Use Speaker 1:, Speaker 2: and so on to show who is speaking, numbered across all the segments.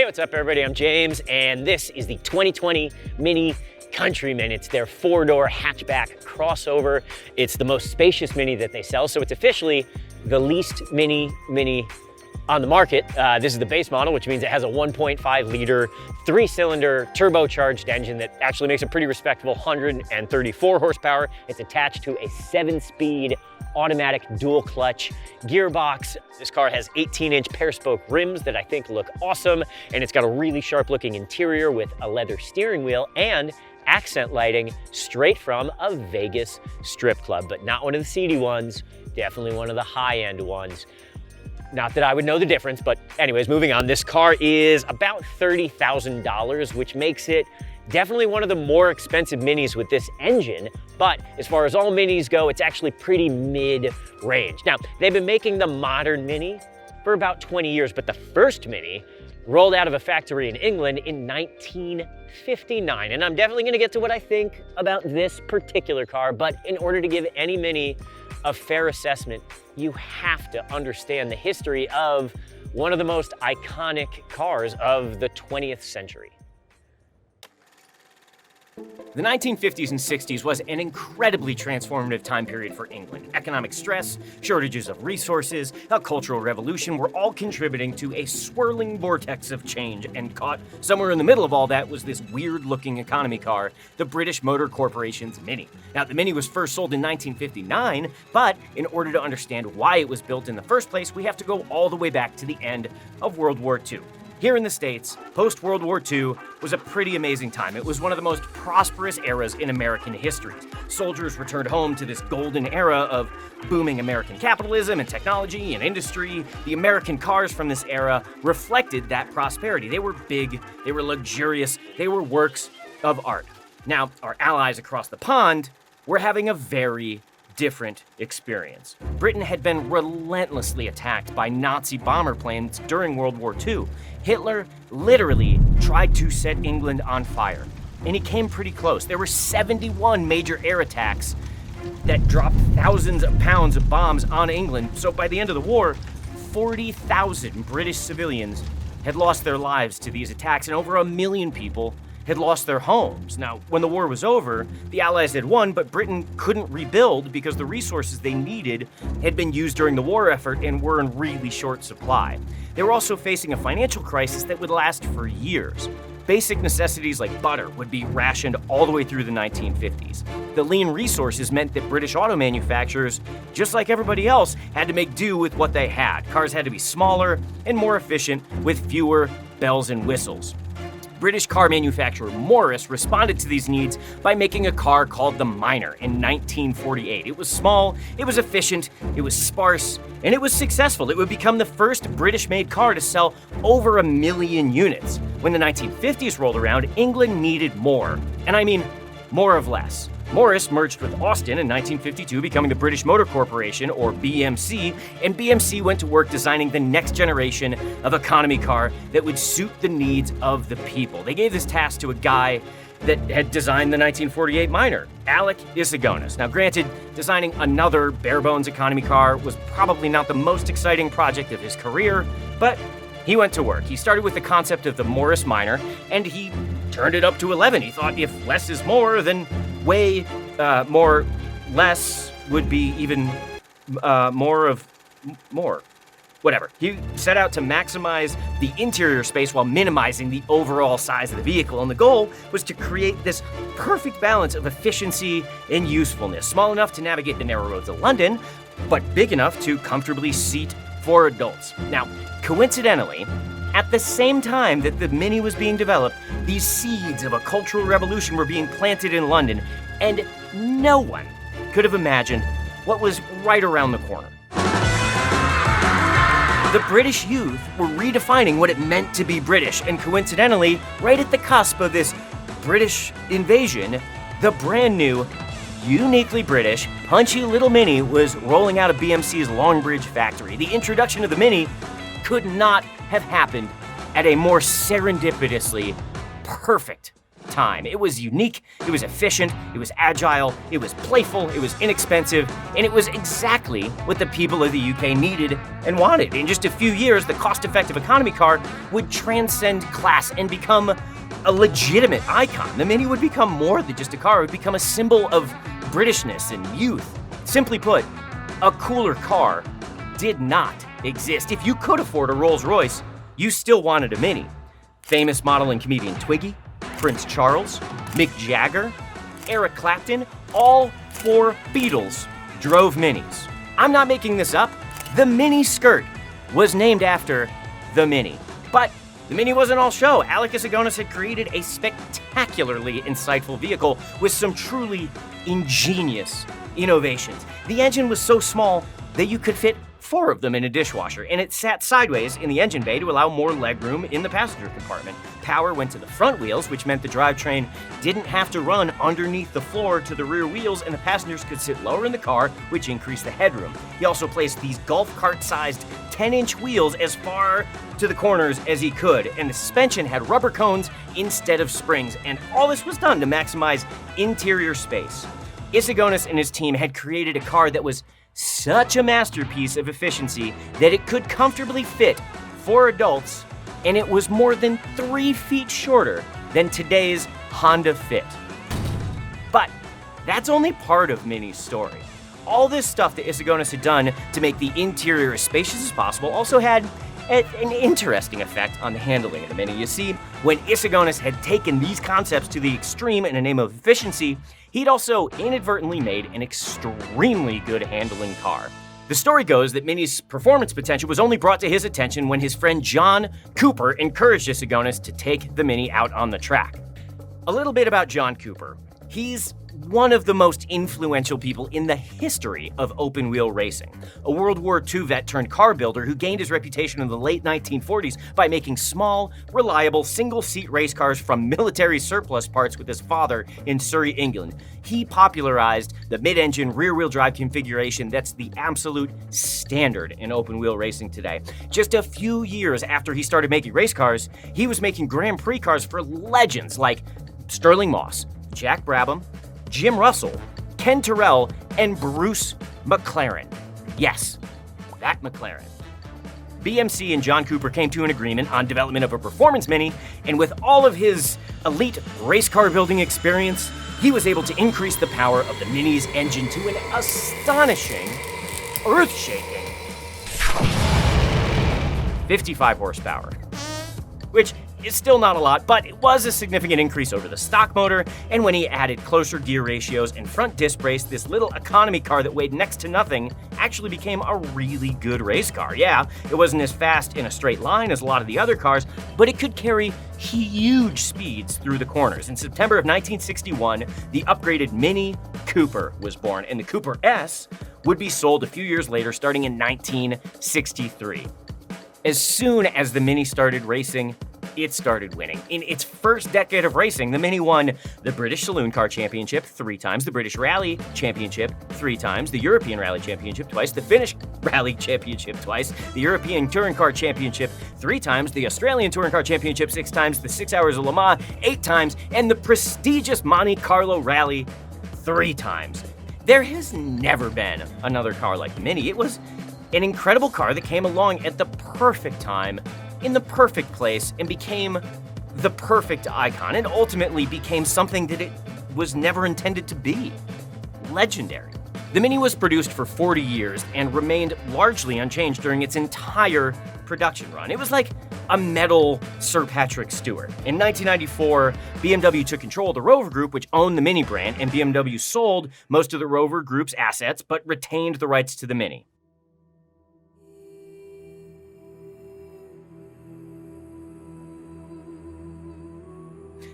Speaker 1: Hey, what's up everybody? I'm James, and this is the 2020 Mini Countryman. It's their four-door hatchback crossover. It's the most spacious Mini that they sell, so it's officially the least Mini on the market. This is the base model, which means it has a 1.5 liter, 3-cylinder turbocharged engine that actually makes a pretty respectable 134 horsepower. It's attached to a 7-speed automatic dual clutch gearbox. This car has 18-inch pair spoke rims that I think look awesome, and it's got a really sharp looking interior with a leather steering wheel and accent lighting straight from a Vegas strip club, but not one of the seedy ones, definitely one of the high-end ones. Not that I would know the difference, but anyways, moving on. This car is about $30,000, which makes it definitely one of the more expensive Minis with this engine, but as far as all Minis go, it's actually pretty mid-range. Now, they've been making the modern Mini for about 20 years, but the first Mini rolled out of a factory in England in 1959. And I'm definitely gonna get to what I think about this particular car, but in order to give any Mini a fair assessment, you have to understand the history of one of the most iconic cars of the 20th century.
Speaker 2: The 1950s and 60s was an incredibly transformative time period for England. Economic stress, shortages of resources, a cultural revolution were all contributing to a swirling vortex of change, and caught somewhere in the middle of all that was this weird-looking economy car, the British Motor Corporation's Mini. Now, the Mini was first sold in 1959, but in order to understand why it was built in the first place, we have to go all the way back to the end of World War II. Here in the States, post-World War II was a pretty amazing time. It was one of the most prosperous eras in American history. Soldiers returned home to this golden era of booming American capitalism and technology and industry. The American cars from this era reflected that prosperity. They were big, they were luxurious, they were works of art. Now, our allies across the pond were having a very different experience. Britain had been relentlessly attacked by Nazi bomber planes during World War II. Hitler literally tried to set England on fire, and he came pretty close. There were 71 major air attacks that dropped thousands of pounds of bombs on England. So by the end of the war, 40,000 British civilians had lost their lives to these attacks, and over 1 million people had lost their homes. Now, when the war was over, the Allies had won, but Britain couldn't rebuild because the resources they needed had been used during the war effort and were in really short supply. They were also facing a financial crisis that would last for years. Basic necessities like butter would be rationed all the way through the 1950s. The lean resources meant that British auto manufacturers, just like everybody else, had to make do with what they had. Cars had to be smaller and more efficient with fewer bells and whistles. British car manufacturer Morris responded to these needs by making a car called the Miner in 1948. It was small, it was efficient, it was sparse, and it was successful. It would become the first British-made car to sell over 1 million units. When the 1950s rolled around, England needed more, and I mean more of less. Morris merged with Austin in 1952, becoming the British Motor Corporation, or BMC, and BMC went to work designing the next generation of economy car that would suit the needs of the people. They gave this task to a guy that had designed the 1948 Miner, Alec Isagonis. Now granted, designing another bare-bones economy car was probably not the most exciting project of his career, but he went to work. He started with the concept of the Morris Miner, and he turned it up to 11. He thought if less is more, then way more less would be even more of more. Whatever. He set out to maximize the interior space while minimizing the overall size of the vehicle, and the goal was to create this perfect balance of efficiency and usefulness. Small enough to navigate the narrow roads of London, but big enough to comfortably seat 4 adults. Now, coincidentally, at the same time that the Mini was being developed, these seeds of a cultural revolution were being planted in London, and no one could have imagined what was right around the corner. The British youth were redefining what it meant to be British, and coincidentally, right at the cusp of this British invasion, the brand new, uniquely British, punchy little Mini was rolling out of BMC's Longbridge factory. The introduction of the Mini could not have happened at a more serendipitously perfect time. It was unique, it was efficient, it was agile, it was playful, it was inexpensive, and it was exactly what the people of the UK needed and wanted. In just a few years, the cost-effective economy car would transcend class and become a legitimate icon. The Mini would become more than just a car, it would become a symbol of Britishness and youth. Simply put, a cooler car did not exist. If you could afford a Rolls-Royce, you still wanted a Mini. Famous model and comedian Twiggy, Prince Charles, Mick Jagger, Eric Clapton, all four Beatles drove Minis. I'm not making this up. The Mini skirt was named after the Mini. But the Mini wasn't all show. Alec Issigonis had created a spectacularly insightful vehicle with some truly ingenious innovations. The engine was so small that you could fit 4 of them in a dishwasher, and it sat sideways in the engine bay to allow more legroom in the passenger compartment. Power went to the front wheels, which meant the drivetrain didn't have to run underneath the floor to the rear wheels, and the passengers could sit lower in the car, which increased the headroom. He also placed these golf cart-sized 10-inch wheels as far to the corners as he could, and the suspension had rubber cones instead of springs, and all this was done to maximize interior space. Issigonis and his team had created a car that was such a masterpiece of efficiency that it could comfortably fit 4 adults, and it was more than 3 feet shorter than today's Honda Fit. But that's only part of Mini's story. All this stuff that Issigonis had done to make the interior as spacious as possible also had an interesting effect on the handling of the Mini. You see, when Issigonis had taken these concepts to the extreme in the name of efficiency, he'd also inadvertently made an extremely good handling car. The story goes that Mini's performance potential was only brought to his attention when his friend John Cooper encouraged Issigonis to take the Mini out on the track. A little bit about John Cooper. He's one of the most influential people in the history of open-wheel racing. A World War II vet turned car builder who gained his reputation in the late 1940s by making small, reliable, single-seat race cars from military surplus parts with his father in Surrey, England. He popularized the mid-engine rear-wheel drive configuration that's the absolute standard in open-wheel racing today. Just a few years after he started making race cars, he was making Grand Prix cars for legends like Sterling Moss, Jack Brabham, Jim Russell, Ken Tyrrell, and Bruce McLaren. Yes, that McLaren. BMC and John Cooper came to an agreement on development of a performance Mini, and with all of his elite race car building experience, he was able to increase the power of the Mini's engine to an astonishing, earth-shaking 55 horsepower, which is still not a lot, but it was a significant increase over the stock motor, and when he added closer gear ratios and front disc brace, this little economy car that weighed next to nothing actually became a really good race car. Yeah, it wasn't as fast in a straight line as a lot of the other cars, but it could carry huge speeds through the corners. In September of 1961, the upgraded Mini Cooper was born, and the Cooper S would be sold a few years later, starting in 1963. As soon as the Mini started racing, it started winning. In its first decade of racing, the Mini won the British Saloon Car Championship 3 times, the British Rally Championship 3 times, the European Rally Championship twice, the Finnish Rally Championship twice, the European Touring Car Championship 3 times, the Australian Touring Car Championship 6 times, the 6 Hours of Le Mans 8 times, and the prestigious Monte Carlo Rally 3 times. There has never been another car like the Mini. It was an incredible car that came along at the perfect time, in the perfect place, and became the perfect icon, and ultimately became something that it was never intended to be: legendary. The Mini was produced for 40 years and remained largely unchanged during its entire production run. It was like a metal Sir Patrick Stewart. In 1994, BMW took control of the Rover Group, which owned the Mini brand, and BMW sold most of the Rover Group's assets, but retained the rights to the Mini.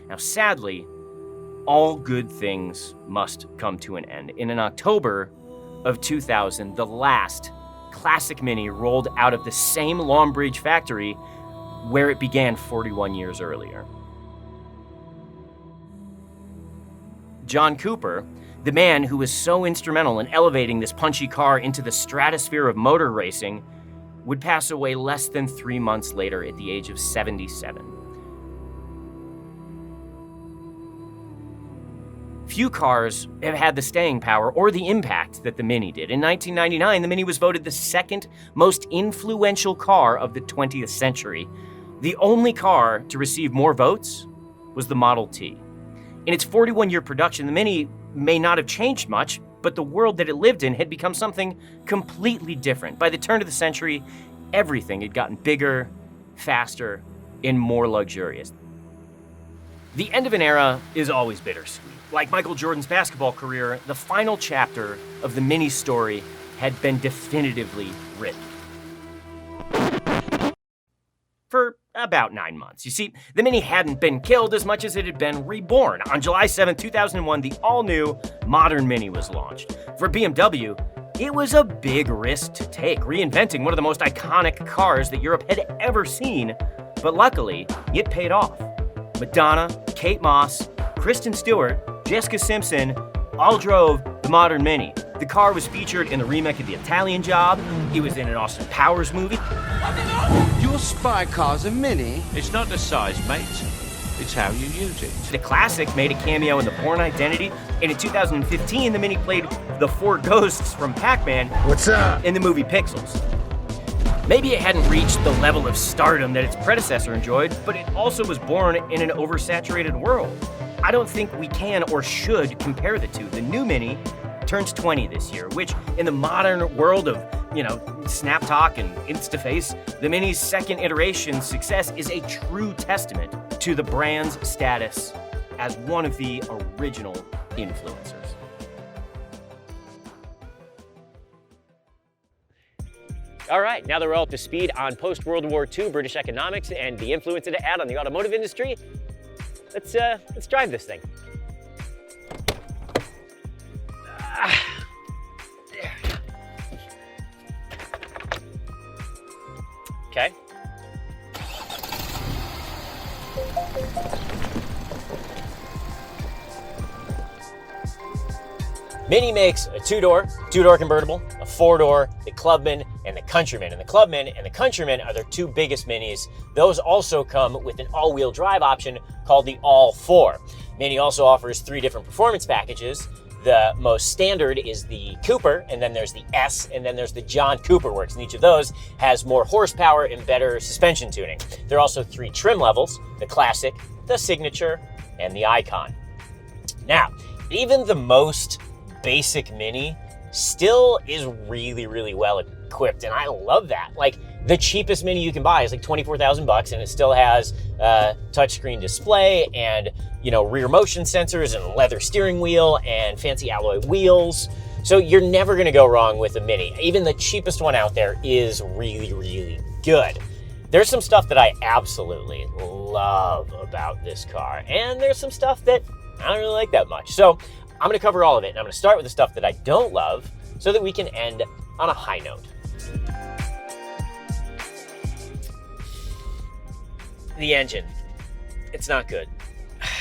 Speaker 2: Now, sadly, all good things must come to an end. In October of 2000, the last classic Mini rolled out of the same Longbridge factory where it began 41 years earlier. John Cooper, the man who was so instrumental in elevating this punchy car into the stratosphere of motor racing, would pass away less than 3 months later at the age of 77. Few cars have had the staying power or the impact that the Mini did. In 1999, the Mini was voted the second most influential car of the 20th century. The only car to receive more votes was the Model T. In its 41-year production, the Mini may not have changed much, but the world that it lived in had become something completely different. By the turn of the century, everything had gotten bigger, faster, and more luxurious. The end of an era is always bittersweet. Like Michael Jordan's basketball career, the final chapter of the Mini story had been definitively written. For about 9 months. You see, the Mini hadn't been killed as much as it had been reborn. On July 7, 2001, the all-new modern Mini was launched. For BMW, it was a big risk to take, reinventing one of the most iconic cars that Europe had ever seen. But luckily, it paid off. Madonna, Kate Moss, Kristen Stewart, Jessica Simpson all drove the modern Mini. The car was featured in the remake of The Italian Job. It was in an Austin Powers movie.
Speaker 3: Your spy car's a Mini?
Speaker 4: It's not the size, mate. It's how you use it.
Speaker 2: The classic made a cameo in The Bourne Identity, and in 2015, the Mini played the 4 ghosts from Pac-Man.
Speaker 3: What's up?
Speaker 2: In the movie Pixels. Maybe it hadn't reached the level of stardom that its predecessor enjoyed, but it also was born in an oversaturated world. I don't think we can or should compare the two. The new Mini turns 20 this year, which in the modern world of, Snap Talk and InstaFace, the Mini's second iteration's success is a true testament to the brand's status as one of the original influencers.
Speaker 1: All right, now that we're all up to speed on post-World War II British economics and the influence it had on the automotive industry, let's drive this thing. Okay. Mini makes a two-door convertible, a 4-door, the Clubman, and the Countryman. And the Clubman and the Countryman are their 2 biggest Minis. Those also come with an all-wheel drive option called the All-4. Mini also offers 3 different performance packages. The most standard is the Cooper, and then there's the S, and then there's the John Cooper Works. And each of those has more horsepower and better suspension tuning. There are also 3 trim levels: the Classic, the Signature, and the Icon. Now, even the most basic Mini still is really, really well equipped, and I love that. Like, the cheapest Mini you can buy is like $24,000, and it still has a touchscreen display and rear motion sensors and leather steering wheel and fancy alloy wheels. So you're never gonna go wrong with a Mini. Even the cheapest one out there is really, really good. There's some stuff that I absolutely love about this car, and there's some stuff that I don't really like that much. So I'm gonna cover all of it, and I'm gonna start with the stuff that I don't love so that we can end on a high note. The engine, it's not good.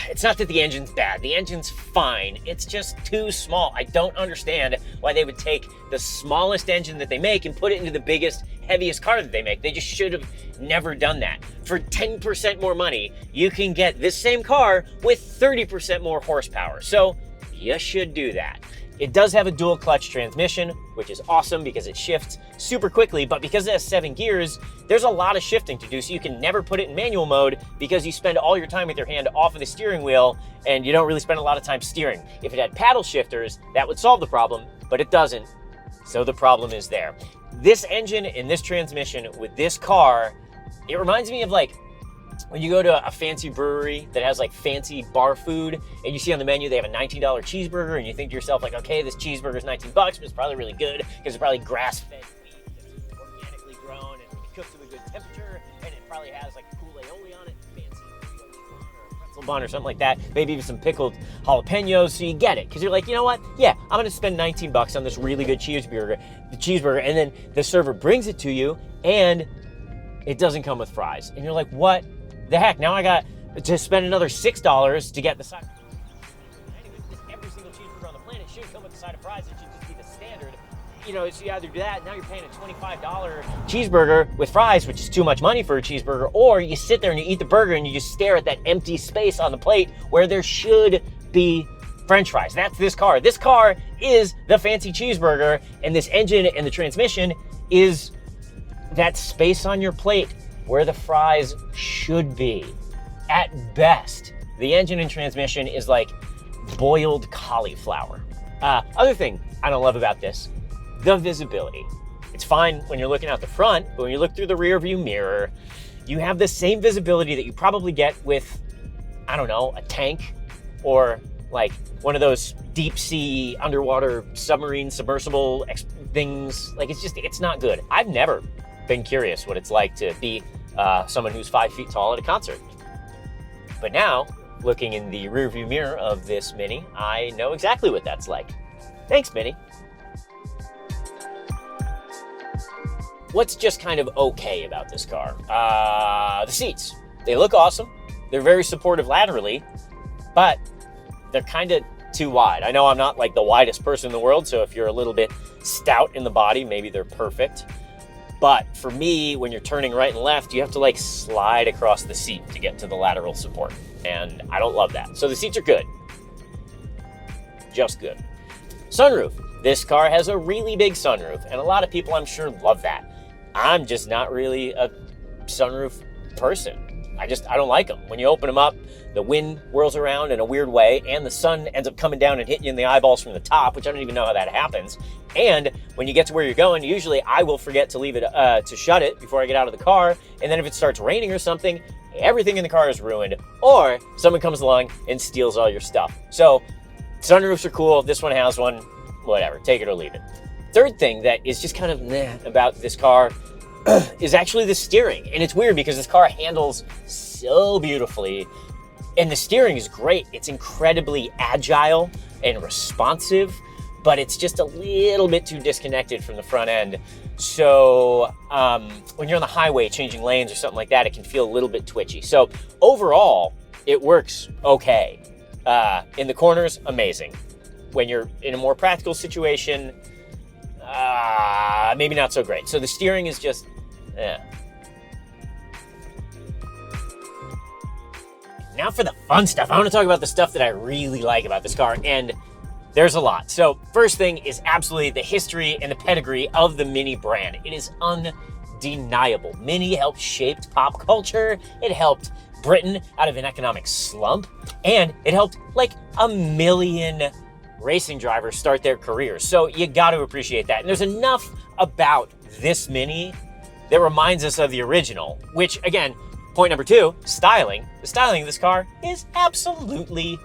Speaker 1: It's not that the engine's bad. The engine's fine. It's just too small. I don't understand why they would take the smallest engine that they make and put it into the biggest, heaviest car that they make. They just should have never done that. For 10% more money, you can get this same car with 30% more horsepower. So you should do that. It does have a dual clutch transmission, which is awesome because it shifts super quickly, but because it has 7 gears, there's a lot of shifting to do, so you can never put it in manual mode because you spend all your time with your hand off of the steering wheel and you don't really spend a lot of time steering. If it had paddle shifters, that would solve the problem, but it doesn't, so the problem is there. This engine and this transmission with this car, it reminds me of like when you go to a fancy brewery that has like fancy bar food and you see on the menu they have a $19 cheeseburger and you think to yourself like, okay, this cheeseburger is $19, but it's probably really good because it's probably grass-fed beef that's organically grown and it cooks to a good temperature, and it probably has like a cool aioli on it, fancy Frito-Lay bun or a pretzel bun or something like that, maybe even some pickled jalapenos, so you get it because you're like, you know what? Yeah, I'm gonna spend $19 on this really good cheeseburger, and then the server brings it to you and it doesn't come with fries, and you're like, what the heck? Now I got to spend another $6 to get the side. Every single cheeseburger on the planet should come with a side of fries. It should just be the standard. So you either do that, now you're paying a $25 cheeseburger with fries, which is too much money for a cheeseburger, or you sit there and you eat the burger and you just stare at that empty space on the plate where there should be French fries. That's this car. This car is the fancy cheeseburger, and this engine and the transmission is that space on your plate where the fries should be. At best, the engine and transmission is like boiled cauliflower. Other thing I don't love about this, the visibility. It's fine when you're looking out the front, but when you look through the rear view mirror, you have the same visibility that you probably get with, I don't know, a tank or like one of those deep sea underwater submarine submersible things. Like it's not good. I've never been curious what it's like to be someone who's 5 feet tall at a concert. But now, looking in the rearview mirror of this Mini, I know exactly what that's like. Thanks, Mini. What's just kind of okay about this car? The seats. They look awesome. They're very supportive laterally, but they're kind of too wide. I know I'm not like the widest person in the world, so if you're a little bit stout in the body, maybe they're perfect. But for me, when you're turning right and left, you have to like slide across the seat to get to the lateral support. And I don't love that. So the seats are good. Just good. Sunroof. This car has a really big sunroof, and a lot of people I'm sure love that. I'm just not really a sunroof person. I don't like them. When you open them up, the wind whirls around in a weird way, and the sun ends up coming down and hitting you in the eyeballs from the top, which I don't even know how that happens. And when you get to where you're going, usually I will forget to leave it, to shut it before I get out of the car. And then if it starts raining or something, everything in the car is ruined, or someone comes along and steals all your stuff. So sunroofs are cool. This one has one, whatever, take it or leave it. Third thing that is just kind of meh about this car is actually the steering. And it's weird because this car handles so beautifully and the steering is great. It's incredibly agile and responsive, but it's just a little bit too disconnected from the front end. So when you're on the highway changing lanes or something like that, it can feel a little bit twitchy. So overall, it works okay. In the corners, amazing. When you're in a more practical situation, maybe not so great. So the steering is just, Now for the fun stuff. I want to talk about the stuff that I really like about this car, and there's a lot. So first thing is absolutely the history and the pedigree of the Mini brand. It is undeniable. Mini helped shape pop culture. It helped Britain out of an economic slump, and it helped like 1 million racing drivers start their careers. So you got to appreciate that. And there's enough about this Mini that reminds us of the original, which again, point number 2, styling. The styling of this car is absolutely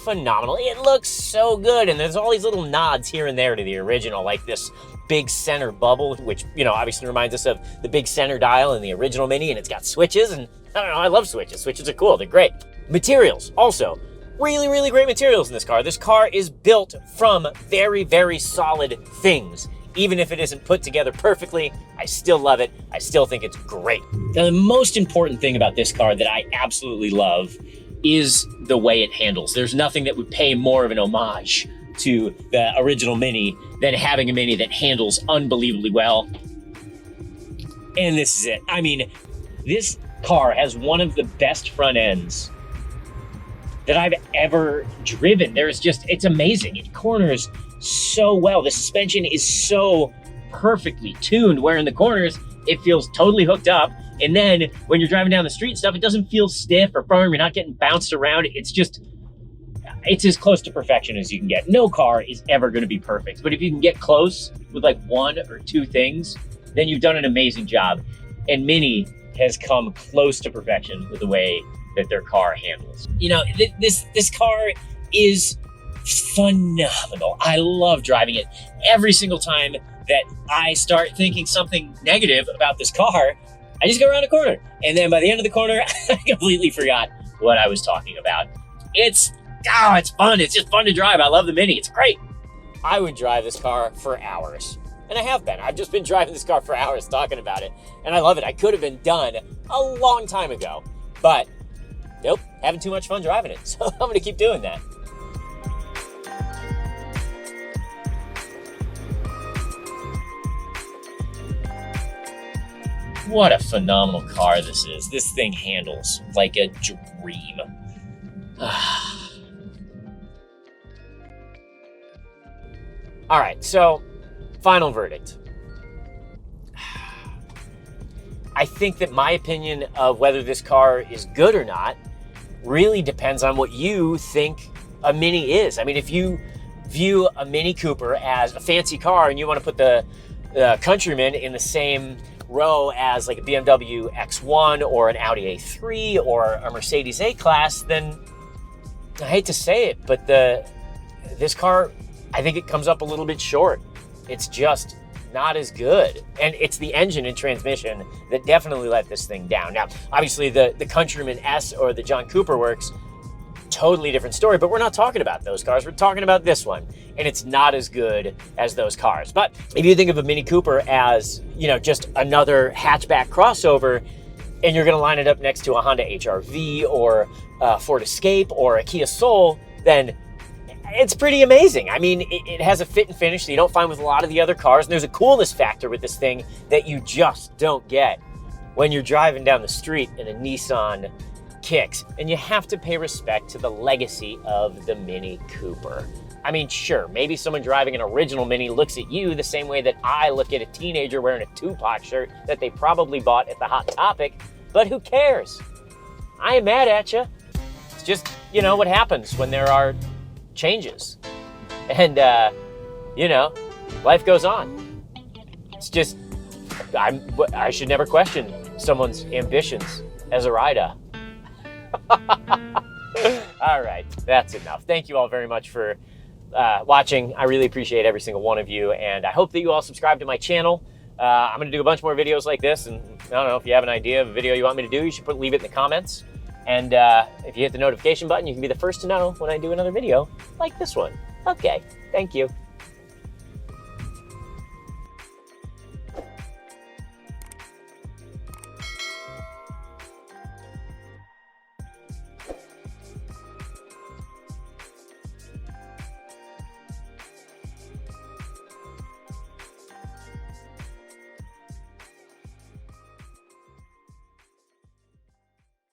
Speaker 1: phenomenal. It looks so good, and there's all these little nods here and there to the original, like this big center bubble, which, you know, obviously reminds us of the big center dial in the original Mini, and it's got switches, and I don't know, I love switches. Switches are cool, they're great. Materials, also, really, really great materials in this car. This car is built from very, very solid things. Even if it isn't put together perfectly, I still love it. I still think it's great. Now, the most important thing about this car that I absolutely love is the way it handles. There's nothing that would pay more of an homage to the original Mini than having a Mini that handles unbelievably well. And this is it. I mean, this car has one of the best front ends that I've ever driven. It's amazing. It corners so well. The suspension is so perfectly tuned, where in the corners, it feels totally hooked up. And then when you're driving down the street and stuff, it doesn't feel stiff or firm. You're not getting bounced around. It's as close to perfection as you can get. No car is ever going to be perfect, but if you can get close with like 1 or 2 things, then you've done an amazing job. And Mini has come close to perfection with the way that their car handles. You know, this car is phenomenal. I love driving it. Every single time that I start thinking something negative about this car, I just go around a corner. And then by the end of the corner, I completely forgot what I was talking about. It's fun. It's just fun to drive. I love the Mini. It's great. I would drive this car for hours. And I have been. I've just been driving this car for hours talking about it. And I love it. I could have been done a long time ago. But nope, having too much fun driving it. So I'm going to keep doing that. What a phenomenal car this is. This thing handles like a dream. All right, so final verdict. I think that my opinion of whether this car is good or not really depends on what you think a Mini is. I mean, if you view a Mini Cooper as a fancy car and you want to put the Countryman in the same row as like a BMW X1 or an Audi A3 or a Mercedes A-Class, then I hate to say it, but this car, I think it comes up a little bit short. It's just not as good. And it's the engine and transmission that definitely let this thing down. Now, obviously the Countryman S or the John Cooper Works, totally different story, but we're not talking about those cars. We're talking about this one, and it's not as good as those cars. But if you think of a Mini Cooper as, you know, just another hatchback crossover, and you're gonna line it up next to a Honda HR-V or a Ford Escape or a Kia Soul, then it's pretty amazing. I mean, it has a fit and finish that you don't find with a lot of the other cars, and there's a coolness factor with this thing that you just don't get when you're driving down the street in a Nissan Kicks. And you have to pay respect to the legacy of the Mini Cooper. I mean, sure, maybe someone driving an original Mini looks at you the same way that I look at a teenager wearing a Tupac shirt that they probably bought at the Hot Topic, but who cares? I ain't mad at you. It's just, you know, what happens when there are changes. And, you know, life goes on. It's just, I should never question someone's ambitions as a rider. All right, that's enough. Thank you all very much for watching. I really appreciate every single one of you, and I hope that you all subscribe to my channel. I'm going to do a bunch more videos like this, and I don't know, if you have an idea of a video you want me to do, you should leave it in the comments. And if you hit the notification button, you can be the first to know when I do another video like this one. Okay, thank you.